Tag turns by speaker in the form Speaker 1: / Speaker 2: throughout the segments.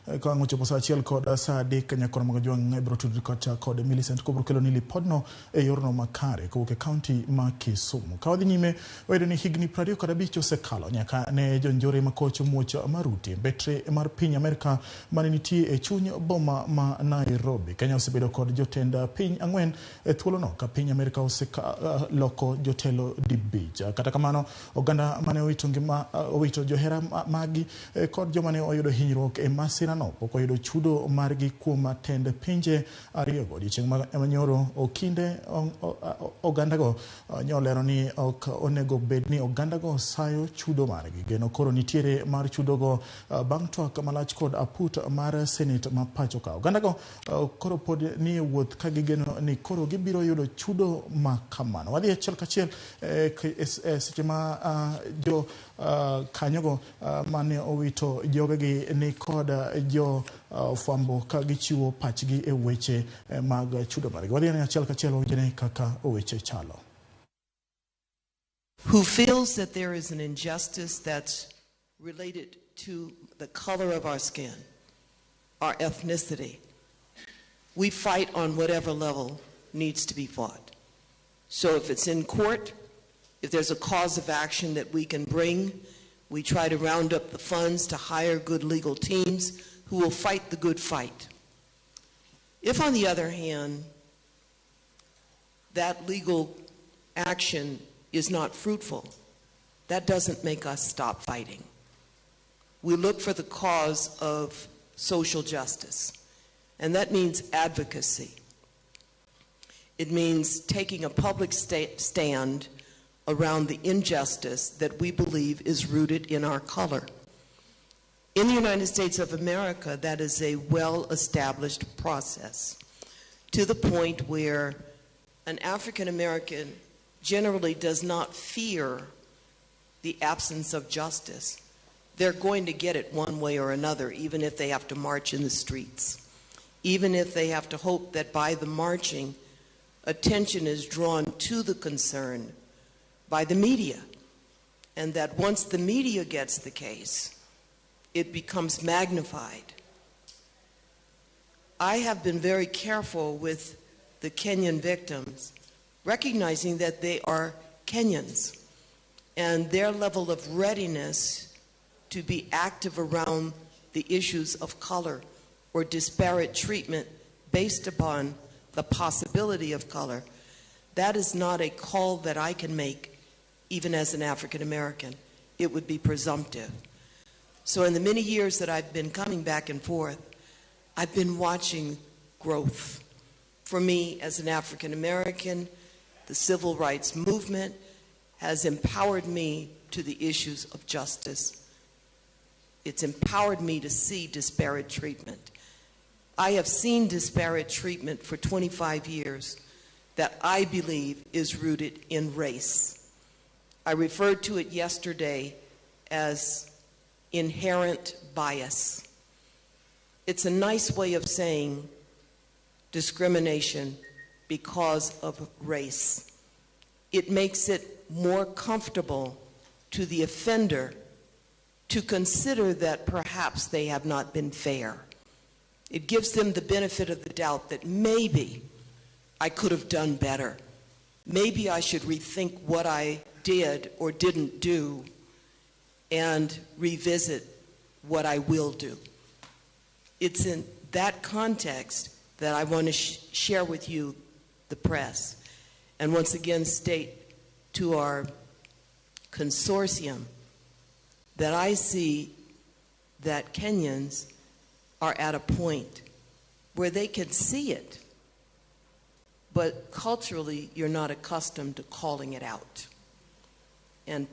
Speaker 1: Ka ngocho posa achiel kod sa adek nyakoro mag jwang' ibro tudri kod Millicent kubro kelo ni lipodno yorno makare kowuok e kaunti ma Kisumu. Ka wadhi nyime wayudo ni higni 25 osekalo nyaka ne jonjore makoch muoch maruti betre mar piny Amerika mane nitie e chuny boma ma Nairobi. Kenya osebedo kod jotend piny ang'wen e thuolo no ka piny Amerika loko jotelo dibich. Kata kamano oganda mane owito johera magi kod joma ne oyudo hinyruok e masira no pok oyudo chudo margi kuom tend pinje ariyogo. Odiechieng' manyoro okinde ogandago nyolero ni ok onego bed ni ogandago sayo chudo margi. Geno koro nitiere mar chudogo bang' twak malach kod aput mar Senate ma pacho ka. Ogandago koro pod ni wuoth ka gigeno ni koro gibiro yudo chudo ma kamano. Wadhi achiel kachiel seche ma jo kanyogo mane owito jogegi ni kod jo fwambo ka gichiwo pachgi e weche mag chudo margi. Wadhi achiel kachiel wawinjne kaka weche chalo.
Speaker 2: Who feels that there is an injustice that's related to the color of our skin, our ethnicity. We fight on whatever level needs to be fought. So if it's in court, if there's a cause of action that we can bring, we try to round up the funds to hire good legal teams who will fight the good fight. If, on the other hand, that legal action is not fruitful, that doesn't make us stop fighting. We look for the cause of social justice, and that means advocacy. It means taking a public stand around the injustice that we believe is rooted in our color. In the United States of America, that is a well-established process, to the point where an African American generally does not fear the absence of justice. They're going to get it one way or another, even if they have to march in the streets, even if they have to hope that by the marching, attention is drawn to the concern by the media, and that once the media gets the case, it becomes magnified. I have been very careful with the Kenyan victims, recognizing that they are Kenyans, and their level of readiness to be active around the issues of color or disparate treatment based upon the possibility of color. That is not a call that I can make even as an African American. It would be presumptive. So in the many years that I've been coming back and forth, I've been watching growth. For me, as an African American, the civil rights movement has empowered me to the issues of justice. It's empowered me to see disparate treatment. I have seen disparate treatment for 25 years that I believe is rooted in race. I referred to it yesterday as inherent bias. It's a nice way of saying discrimination because of race. It makes it more comfortable to the offender to consider that perhaps they have not been fair. It gives them the benefit of the doubt that maybe I could have done better. Maybe I should rethink what I did or didn't do and revisit what I will do. It's in that context that I want to share with you the press, and once again state to our consortium that I see that Kenyans are at a point where they can see it, but culturally you're not accustomed to calling it out. And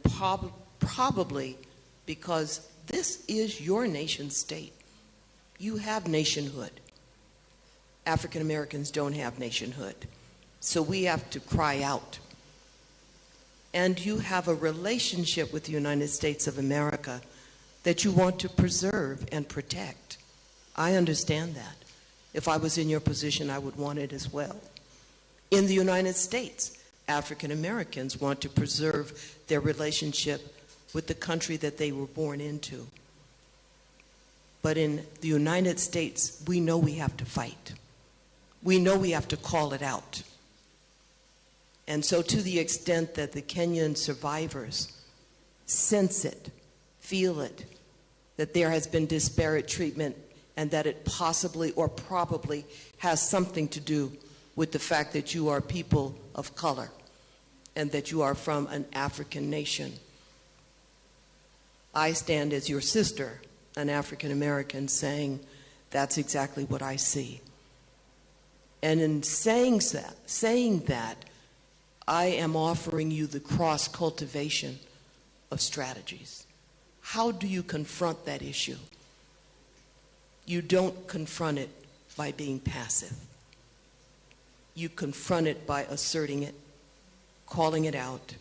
Speaker 2: probably because this is your nation state. You have nationhood. African Americans don't have nationhood. So we have to cry out. And you have a relationship with the United States of America that you want to preserve and protect. I understand that. If I was in your position, I would want it as well. In the United States, African Americans want to preserve their relationship with the country that they were born into. But in the United States, we know we have to fight. We know we have to call it out. And so to the extent that the Kenyan survivors sense it, feel it, that there has been disparate treatment and that it possibly or probably has something to do with the fact that you are people of color and that you are from an African nation. I stand as your sister, an African American, saying that's exactly what I see. And in saying that, I am offering you the cross-cultivation of strategies. How do you confront that issue? You don't confront it by being passive. You confront it by asserting it, calling it out,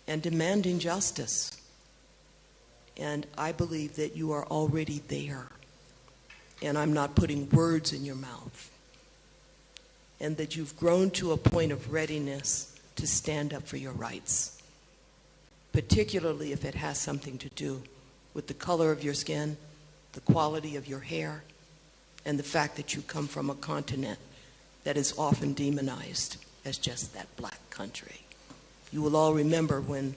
Speaker 2: and demanding justice. And I believe that you are already there. And I'm not putting words in your mouth. And that you've grown to a point of readiness to stand up for your rights, particularly if it has something to do with the color of your skin, the quality of your hair, and the fact that you come from a continent that is often demonized as just that black country. You will all remember when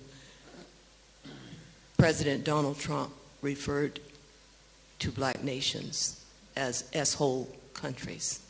Speaker 2: President Donald Trump referred to black nations as S-hole countries.